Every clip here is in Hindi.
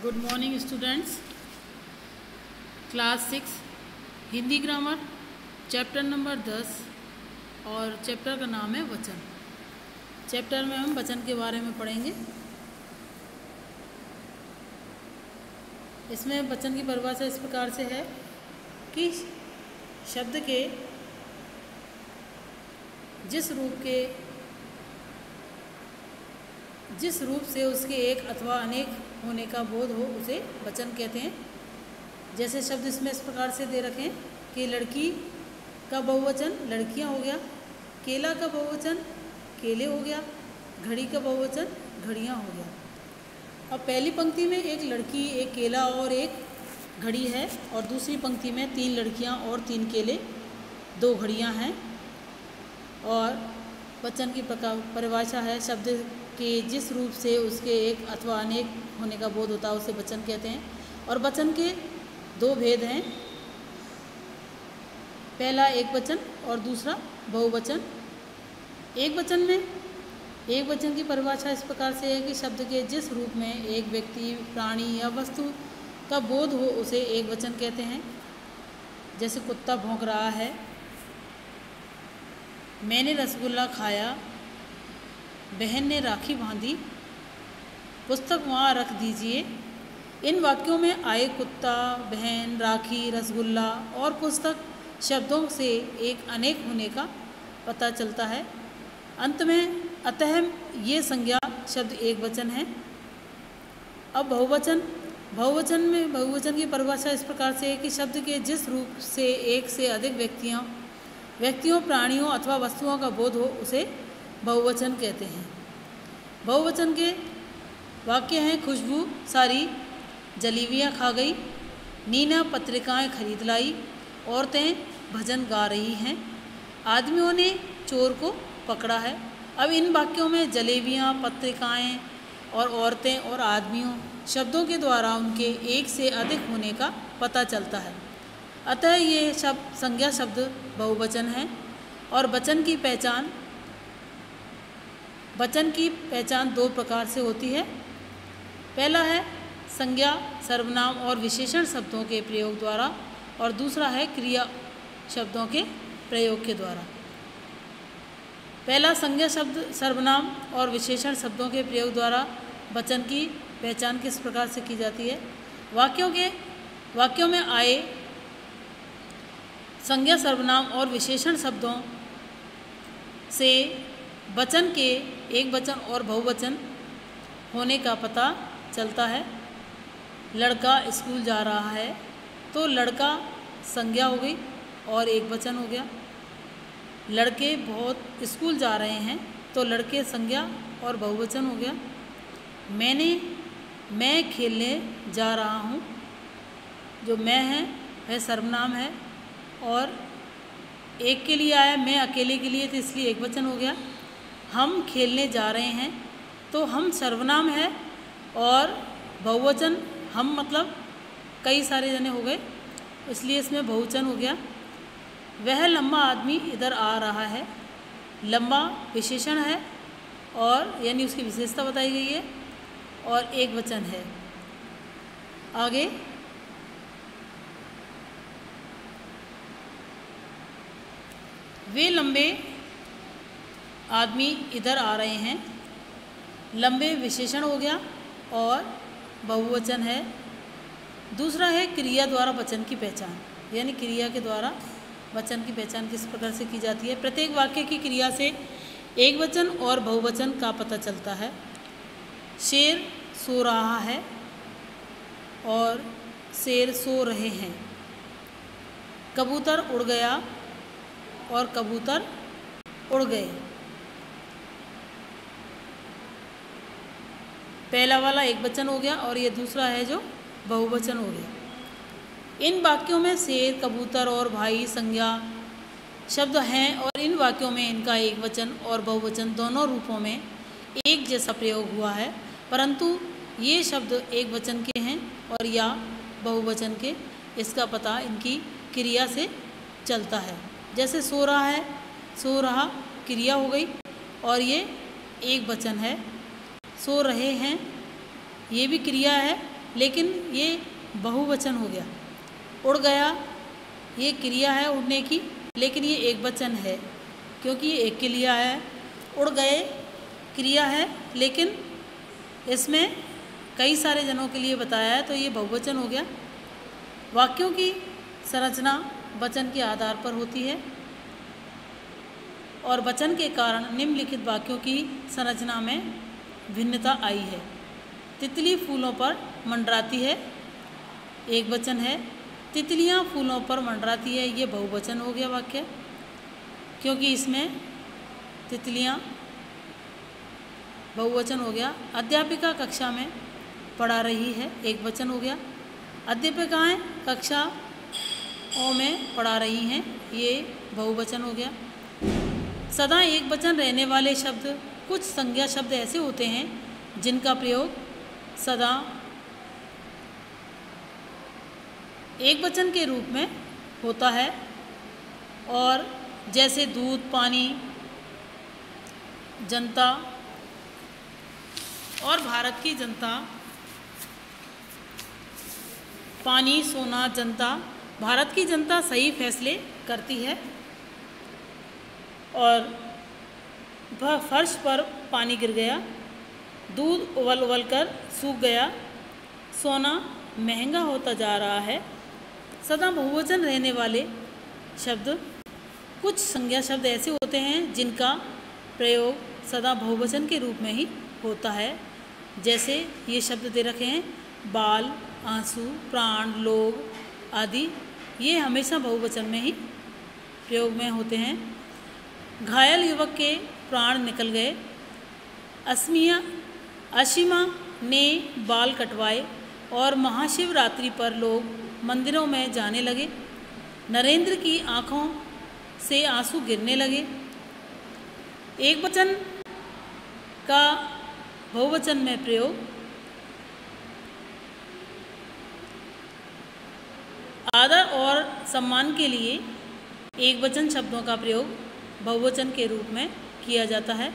Good morning students. Class 6 Hindi grammar chapter number 10 और चैप्टर का नाम है वचन। चैप्टर में हम वचन के बारे में पढ़ेंगे। इसमें वचन की परिभाषा इस प्रकार से है कि शब्द के जिस रूप से उसके एक अथवा अनेक होने का बोध हो उसे वचन कहते हैं। जैसे शब्द इसमें इस प्रकार से दे रखे हैं कि लड़की का बहुवचन लड़कियां हो गया, केला का बहुवचन केले हो गया, घड़ी का बहुवचन घड़ियां हो गया। अब पहली पंक्ति में एक लड़की, एक केला और एक घड़ी है, और दूसरी पंक्ति में 3 लड़कियां और 3 केले, 2 घड़ियां हैं। और वचन की परिभाषा है शब्द के जिस रूप से उसके एक अथवा अनेक होने का बोध होता है उसे वचन कहते हैं। और वचन के 2 भेद हैं, पहला एक वचन और दूसरा बहुवचन। एक वचन की परिभाषा इस प्रकार से है कि शब्द के जिस रूप में एक व्यक्ति, प्राणी या वस्तु का बोध हो उसे एक वचन कहते हैं। जैसे कुत्ता भौंक रहा है, मैंने रसगुल्ला खाया, बहन ने राखी बांधी, पुस्तक वहाँ रख दीजिए। इन वाक्यों में आए कुत्ता, बहन, राखी, रसगुल्ला और पुस्तक शब्दों से एक अनेक होने का पता चलता है। अंत में अतः ये संज्ञा शब्द एक वचन है। अब बहुवचन की परिभाषा इस प्रकार से है कि शब्द के जिस रूप से एक से अधिक व्यक्तियों, प्राणियों अथवा वस्तुओं का बोध हो उसे बहुवचन कहते हैं। बहुवचन के वाक्य हैं: खुशबू सारी जलेबियाँ खा गई, नीना पत्रिकाएं खरीद लाई, औरतें भजन गा रही हैं, आदमियों ने चोर को पकड़ा है। अब इन वाक्यों में जलेबियाँ, पत्रिकाएं और औरतें और आदमियों शब्दों के द्वारा उनके एक से अधिक होने का पता चलता है। अतः ये संज्ञा शब्द बहुवचन है। और वचन की पहचान 2 प्रकार से होती है। पहला है संज्ञा, सर्वनाम और विशेषण शब्दों के प्रयोग द्वारा, और दूसरा है क्रिया शब्दों के प्रयोग के द्वारा। पहला संज्ञा शब्द, सर्वनाम और विशेषण शब्दों के प्रयोग द्वारा वचन की पहचान किस प्रकार से की जाती है? वाक्यों में आए संज्ञा, सर्वनाम और विशेषण शब्दों से वचन के एक वचन और बहुवचन होने का पता चलता है। लड़का स्कूल जा रहा है तो लड़का संज्ञा हो गई और एक वचन हो गया। लड़के बहुत स्कूल जा रहे हैं तो लड़के संज्ञा और बहुवचन हो गया। मैं खेलने जा रहा हूँ, जो मैं है वह सर्वनाम है, और एक के लिए आया, मैं अकेले के लिए, तो इसलिए एक वचन हो गया। हम खेलने जा रहे हैं तो हम सर्वनाम है, और बहुवचन हम मतलब कई सारे जने हो गए, इसलिए इसमें बहुवचन हो गया। वह लंबा आदमी इधर आ रहा है, लंबा विशेषण है और यानी उसकी विशेषता बताई गई है, और एक वचन है। आगे वे लंबे आदमी इधर आ रहे हैं, लंबे विशेषण हो गया और बहुवचन है। दूसरा है क्रिया द्वारा वचन की पहचान, यानी क्रिया के द्वारा वचन की पहचान किस प्रकार से की जाती है? प्रत्येक वाक्य की क्रिया से एक वचन और बहुवचन का पता चलता है। शेर सो रहा है और शेर सो रहे हैं। कबूतर उड़ गया और कबूतर उड़ गए। पहला वाला एक वचन हो गया और ये दूसरा है जो बहुवचन हो गया। इन वाक्यों में शेर, कबूतर और भाई संज्ञा शब्द हैं, और इन वाक्यों में इनका एक वचन और बहुवचन दोनों रूपों में एक जैसा प्रयोग हुआ है, परंतु ये शब्द एक वचन के हैं और या बहुवचन के, इसका पता इनकी क्रिया से चलता है। जैसे सो रहा है, सो रहा क्रिया हो गई और ये एक वचन है। सो रहे हैं ये भी क्रिया है लेकिन ये बहुवचन हो गया। उड़ गया ये क्रिया है उड़ने की, लेकिन ये एक वचन है क्योंकि ये एक क्रिया है। उड़ गए क्रिया है, लेकिन इसमें कई सारे जनों के लिए बताया है, तो ये बहुवचन हो गया। वाक्यों की संरचना वचन के आधार पर होती है और वचन के कारण निम्नलिखित वाक्यों की संरचना में भिन्नता आई है। तितली फूलों पर मंडराती है, एक वचन है। तितलियां फूलों पर मंडराती है, ये बहुवचन हो गया वाक्य, क्योंकि इसमें तितलियां बहुवचन हो गया। अध्यापिका कक्षा में पढ़ा रही है, एक वचन हो गया। अध्यापिकाएं कक्षाओं में पढ़ा रही हैं, ये बहुवचन हो गया। सदा एक वचन रहने वाले शब्द, कुछ संज्ञा शब्द ऐसे होते हैं जिनका प्रयोग सदा एक वचन के रूप में होता है, और जैसे दूध, पानी, जनता और भारत की जनता, पानी, सोना, जनता। भारत की जनता सही फैसले करती है और वह फर्श पर पानी गिर गया। दूध उबल उबल कर सूख गया। सोना महंगा होता जा रहा है। सदा बहुवचन रहने वाले शब्द, कुछ संज्ञा शब्द ऐसे होते हैं जिनका प्रयोग सदा बहुवचन के रूप में ही होता है। जैसे ये शब्द दे रखे हैं, बाल, आंसू, प्राण, लोग आदि, ये हमेशा बहुवचन में ही प्रयोग में होते हैं। घायल युवक के प्राण निकल गए। असीमा ने बाल कटवाए और महाशिवरात्रि पर लोग मंदिरों में जाने लगे। नरेंद्र की आंखों से आंसू गिरने लगे। एक वचन का बहुवचन में प्रयोग आदर और सम्मान के लिए एक वचन शब्दों का प्रयोग बहुवचन के रूप में किया जाता है।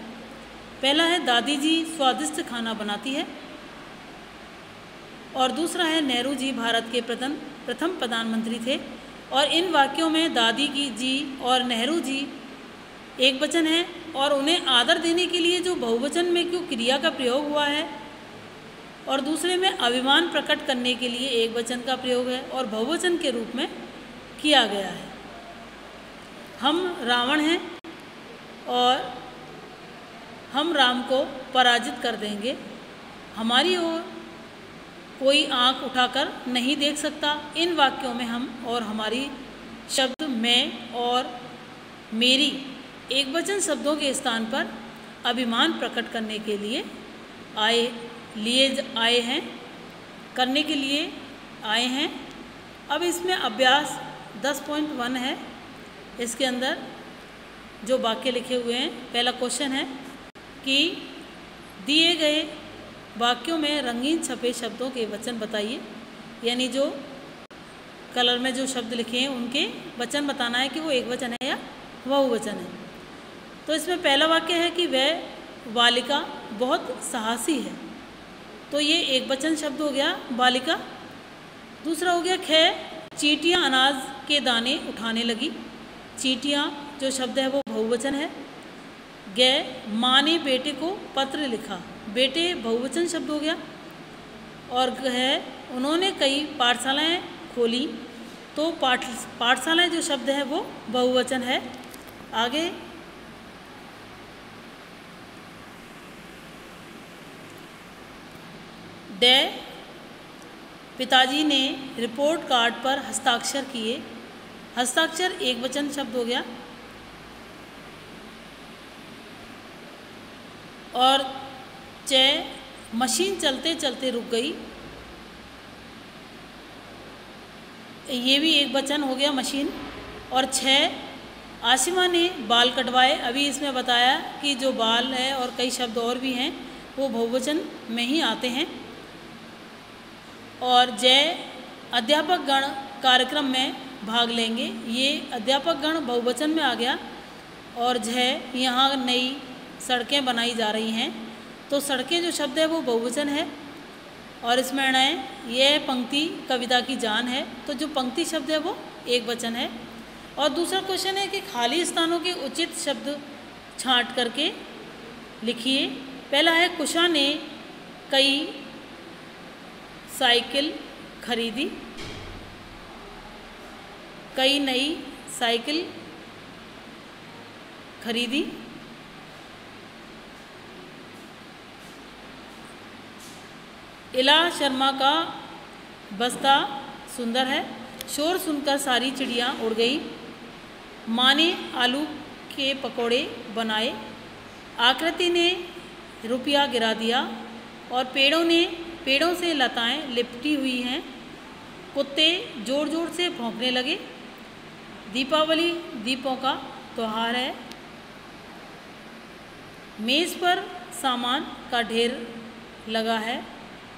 पहला है दादी जी स्वादिष्ट खाना बनाती है, और दूसरा है नेहरू जी भारत के प्रथम प्रधानमंत्री थे। और इन वाक्यों में दादी की जी और नेहरू जी एक वचन है, और उन्हें आदर देने के लिए जो बहुवचन में क्यों क्रिया का प्रयोग हुआ है, और दूसरे में अभिमान प्रकट करने के लिए एक वचन का प्रयोग है और बहुवचन के रूप में किया गया है। हम रावण हैं और हम राम को पराजित कर देंगे। हमारी ओर कोई आंख उठाकर नहीं देख सकता। इन वाक्यों में हम और हमारी शब्द मैं और मेरी एक वचन शब्दों के स्थान पर अभिमान प्रकट करने के लिए आए हैं, करने के लिए आए हैं। अब इसमें अभ्यास 10.1 है। इसके अंदर जो वाक्य लिखे हुए हैं, पहला क्वेश्चन है कि दिए गए वाक्यों में रंगीन छपे शब्दों के वचन बताइए। यानी जो कलर में जो शब्द लिखे हैं उनके वचन बताना है कि वो एक वचन है या बहुवचन है। तो इसमें पहला वाक्य है कि वह बालिका बहुत साहसी है, तो ये एक वचन शब्द हो गया बालिका। दूसरा हो गया ख, चींटियाँ अनाज के दाने उठाने लगी। चींटियाँ जो शब्द है वो बहुवचन है। ग, माँ ने बेटे को पत्र लिखा। बेटे बहुवचन शब्द हो गया। और है उन्होंने कई पाठशालाएं खोली, तो पाठशालाएं जो शब्द है वो बहुवचन है। आगे डे, पिताजी ने रिपोर्ट कार्ड पर हस्ताक्षर किए। हस्ताक्षर एक वचन शब्द हो गया। और च, मशीन चलते चलते रुक गई। ये भी एक वचन हो गया मशीन। और 6, आसिमा ने बाल कटवाए। अभी इसमें बताया कि जो बाल है और कई शब्द और भी हैं वो बहुवचन में ही आते हैं। और जय, अध्यापक गण कार्यक्रम में भाग लेंगे। ये अध्यापक गण बहुवचन में आ गया। और जय, यहाँ नई सड़कें बनाई जा रही हैं, तो सड़कें जो शब्द है वो बहुवचन है। और इसमें है यह पंक्ति कविता की जान है। तो जो पंक्ति शब्द है वो एक वचन है। और दूसरा क्वेश्चन है कि खाली स्थानों के उचित शब्द छांट करके लिखिए। पहला है कुशा ने कई साइकिल खरीदी, कई नई साइकिल खरीदी। इला शर्मा का बस्ता सुंदर है, शोर सुनकर सारी चिड़िया उड़ गई। माँ ने आलू के पकोड़े बनाए, आकृति ने रुपया गिरा दिया। और पेड़ों से लताएं लिपटी हुई हैं, कुत्ते जोर जोर से भौंकने लगे। दीपावली दीपों का त्योहार है, मेज़ पर सामान का ढेर लगा है।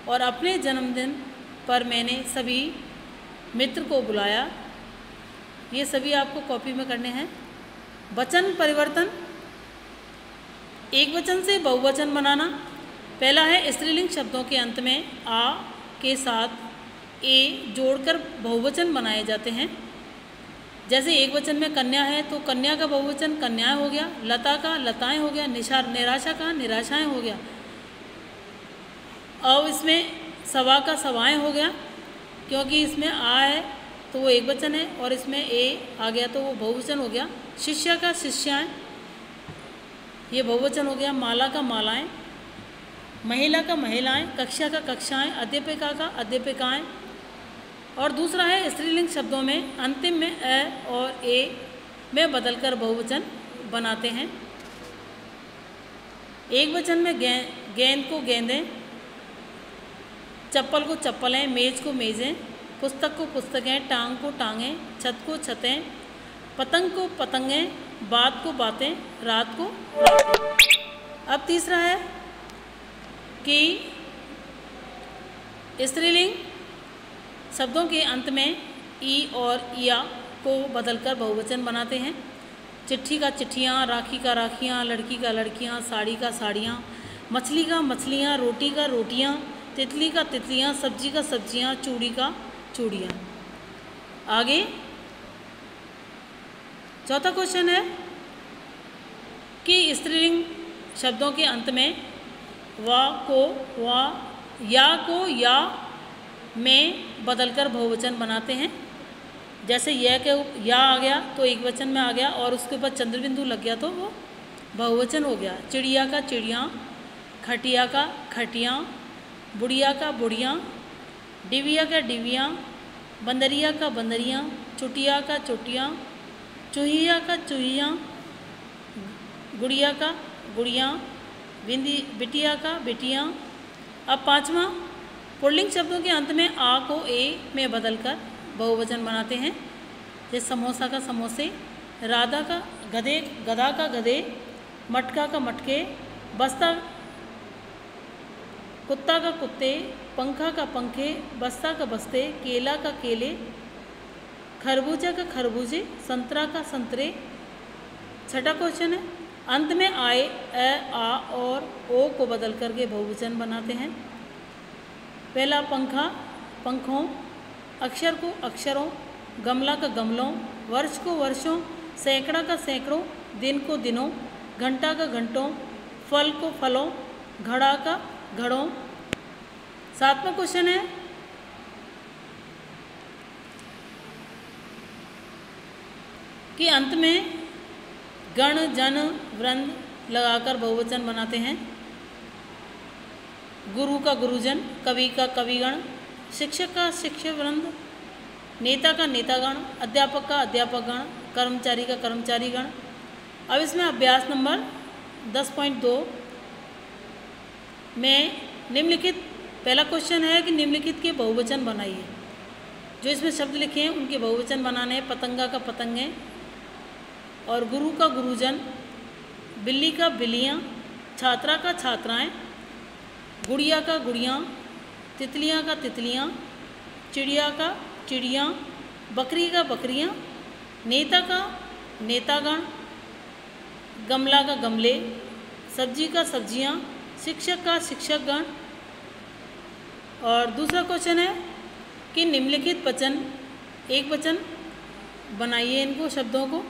और अपने जन्मदिन पर मैंने सभी मित्र को बुलाया। ये सभी आपको कॉपी में करने हैं। वचन परिवर्तन, एक वचन से बहुवचन बनाना। पहला है स्त्रीलिंग शब्दों के अंत में आ के साथ ए जोड़कर बहुवचन बनाए जाते हैं। जैसे एक वचन में कन्या है तो कन्या का बहुवचन कन्याएं हो गया, लता का लताएं हो गया, निराशा का निराशाएं हो गया। अब इसमें सवा का सवाएं हो गया, क्योंकि इसमें आ है तो वो एक वचन है और इसमें ए आ गया तो वो बहुवचन हो गया। शिष्या का शिष्याएं, ये बहुवचन हो गया। माला का मालाएं, महिला का महिलाएं, कक्षा का कक्षाएं, अध्यापिका का अध्यापिकाएं। और दूसरा है स्त्रीलिंग शब्दों में अंतिम में अ और ए में बदलकर बहुवचन बनाते हैं। एक वचन में गेंद को गेंदें, चप्पल को चप्पलें, मेज़ को मेज़ें, पुस्तक को पुस्तकें, टांग को टांगें, छत को छतें, पतंग को पतंगें, बात को बातें, रात को रातें। अब तीसरा है कि स्त्रीलिंग शब्दों के अंत में ई और या को बदलकर बहुवचन बनाते हैं। चिट्ठी का चिट्ठियाँ, राखी का राखियाँ, लड़की का लड़कियाँ, साड़ी का साड़ियाँ, मछली का मछलियाँ, रोटी का रोटियाँ, तितली का तितलियाँ, सब्जी का सब्जियाँ, चूड़ी का चूड़ियाँ। आगे चौथा क्वेश्चन है कि स्त्रीलिंग शब्दों के अंत में वा को वा, या को या में बदलकर बहुवचन बनाते हैं। जैसे यह के या आ गया तो एक वचन में आ गया और उसके ऊपर चंद्रबिंदु लग गया तो वो बहुवचन हो गया। चिड़िया का चिड़ियाँ, खटिया का खटियाँ, बुढ़िया का बुढ़ियाँ, डिविया का डिवियाँ, बंदरिया का बंदरियाँ, चुटिया का चुटियाँ, चूहिया का चूहियाँ, गुड़िया का गुड़ियाँ, बिटिया का बिटियाँ। अब पाँचवा, पुल्लिंग शब्दों के अंत में आ को ए में बदलकर बहुवचन बनाते हैं। जैसे समोसा का समोसे, राधा का गधे, गधा का गधे, मटका का मटके, बस्ता कुत्ता का कुत्ते, पंखा का पंखे, बस्ता का बस्ते, केला का केले, खरबूजा का खरबूजे, संतरा का संतरे। छठा क्वेश्चन है अंत में आए अ आ और ओ को बदल करके बहुवचन बनाते हैं। पहला पंखा पंखों, अक्षर को अक्षरों, गमला का गमलों, वर्ष को वर्षों, सैकड़ा का सैकड़ों, दिन को दिनों, घंटा का घंटों, फल को फलों, घड़ा का घड़ों। सातवां क्वेश्चन है कि अंत में गण जन वृंद लगाकर बहुवचन बनाते हैं। गुरु का गुरुजन, कवि का कविगण, शिक्षक का शिक्षक वृंद, नेता का नेतागण, अध्यापक का अध्यापकगण, कर्मचारी का कर्मचारीगण। अब इसमें अभ्यास नंबर 10.2 में निम्नलिखित, पहला क्वेश्चन है कि निम्नलिखित के बहुवचन बनाइए। जो इसमें शब्द लिखे हैं उनके बहुवचन बनाने हैं। पतंगा का पतंगे और गुरु का गुरुजन, बिल्ली का बिल्लियाँ, छात्रा का छात्राएं, गुड़िया का गुड़ियाँ, तितलियाँ का तितलियाँ, चिड़िया का चिड़ियाँ, बकरी का बकरियाँ, नेता का नेतागण, गमला का गमले, सब्जी का सब्जियाँ, शिक्षक का शिक्षकगण, और दूसरा क्वेश्चन है कि निम्नलिखित वचन एक वचन बनाइए इनको शब्दों को।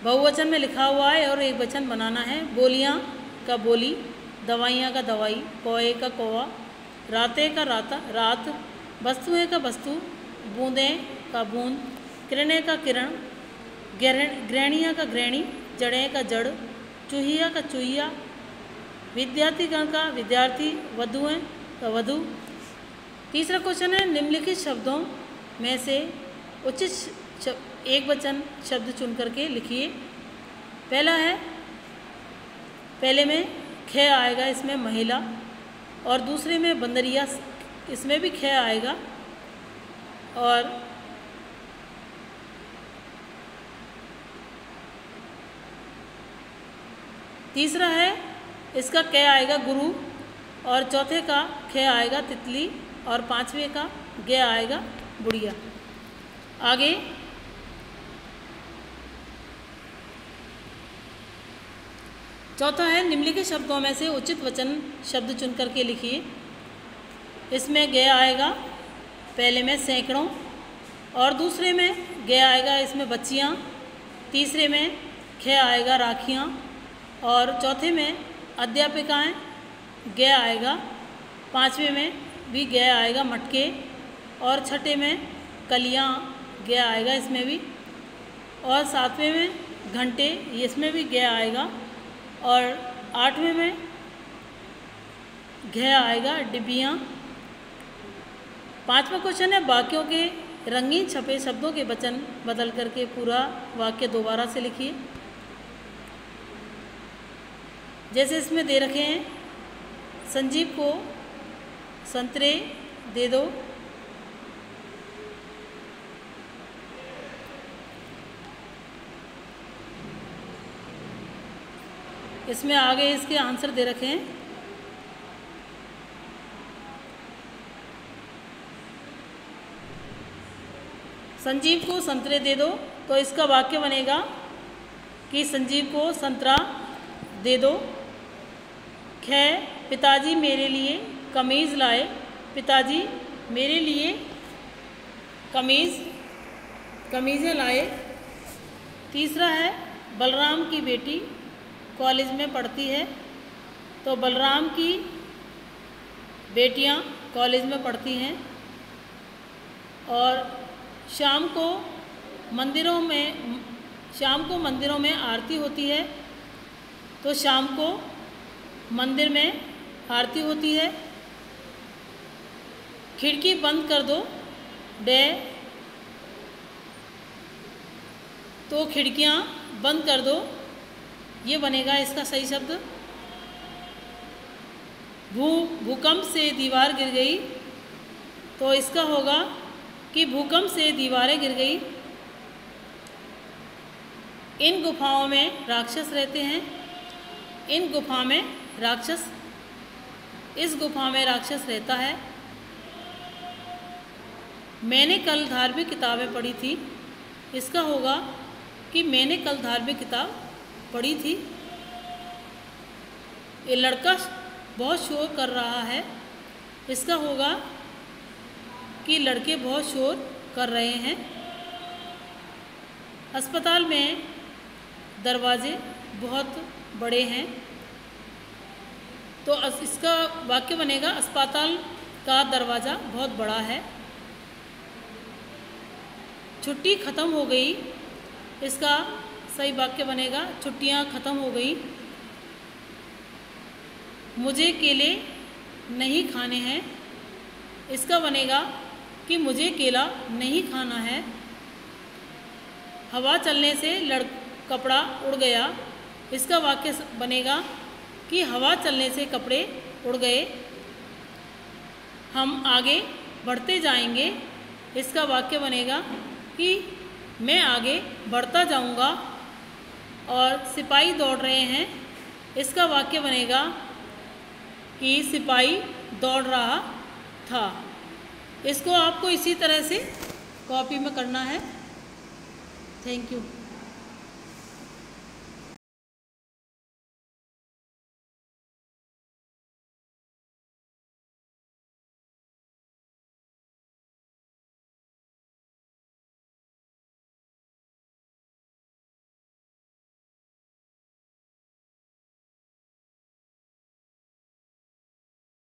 बहुवचन में लिखा हुआ है और एक वचन बनाना है। बोलियाँ का बोली, दवाइयाँ का दवाई, कौए का कौवा, रातें का राता रात, वस्तुएं का वस्तु, बूंदें का बूंद, किरणें का किरण, गृहणियाँ का गृहिणी, जड़ें का जड़, चूहिया का चूहिया, विद्यार्थीगण का विद्यार्थी, वधुएं का वधु। तीसरा क्वेश्चन है निम्नलिखित शब्दों में से उचित एक वचन शब्द चुन करके लिखिए। पहला है, पहले में ख आएगा, इसमें महिला, और दूसरे में बंदरिया, इसमें भी ख आएगा। और तीसरा है इसका क आएगा गुरु, और चौथे का ख आएगा तितली, और पांचवें का ग आएगा बुढ़िया। आगे चौथा है निम्नलिखित शब्दों में से उचित वचन शब्द चुन करके लिखिए। इसमें ग आएगा, पहले में सैकड़ों, और दूसरे में ग आएगा इसमें बच्चियाँ, तीसरे में ख आएगा राखियाँ, और चौथे में अध्यापिकाएँ ग आएगा, पांचवें में भी ग आएगा मटके, और छठे में कलियाँ ग आएगा इसमें भी, और सातवें में घंटे, इसमें भी ग आएगा, और आठवें में घ आएगा डिब्बियाँ। पांचवा क्वेश्चन है वाक्यों के रंगीन छपे शब्दों के वचन बदल करके पूरा वाक्य दोबारा से लिखिए। जैसे इसमें दे रखे हैं, संजीव को संतरे दे दो, इसमें आगे इसके आंसर दे रखे हैं। संजीव को संतरे दे दो, तो इसका वाक्य बनेगा कि संजीव को संतरा दे दो। ख पिताजी मेरे लिए कमीज़ लाए, पिताजी मेरे लिए कमीज़ें लाए। तीसरा है बलराम की बेटी कॉलेज में पढ़ती है, तो बलराम की बेटियां कॉलेज में पढ़ती हैं। और शाम को मंदिरों में आरती होती है, तो शाम को मंदिर में आरती होती है। खिड़की बंद कर दो डे, तो खिड़कियां बंद कर दो, ये बनेगा इसका सही शब्द। भूकंप से दीवार गिर गई, तो इसका होगा कि भूकंप से दीवारें गिर गई। इन गुफाओं में राक्षस रहते हैं, इन गुफा में राक्षस, इस गुफा में राक्षस रहता है। मैंने कल धार्मिक किताबें पढ़ी थी, इसका होगा कि मैंने कल धार्मिक किताब पढ़ी थी। ये लड़का बहुत शोर कर रहा है, इसका होगा कि लड़के बहुत शोर कर रहे हैं। अस्पताल में दरवाजे बहुत बड़े हैं, तो इसका वाक्य बनेगा अस्पताल का दरवाज़ा बहुत बड़ा है। छुट्टी ख़त्म हो गई, इसका सही वाक्य बनेगा छुट्टियां ख़त्म हो गई। मुझे केले नहीं खाने हैं, इसका बनेगा कि मुझे केला नहीं खाना है। हवा चलने से कपड़ा उड़ गया, इसका वाक्य बनेगा कि हवा चलने से कपड़े उड़ गए। हम आगे बढ़ते जाएंगे, इसका वाक्य बनेगा कि मैं आगे बढ़ता जाऊंगा। और सिपाही दौड़ रहे हैं, इसका वाक्य बनेगा कि सिपाही दौड़ रहा था। इसको आपको इसी तरह से कॉपी में करना है। Thank you.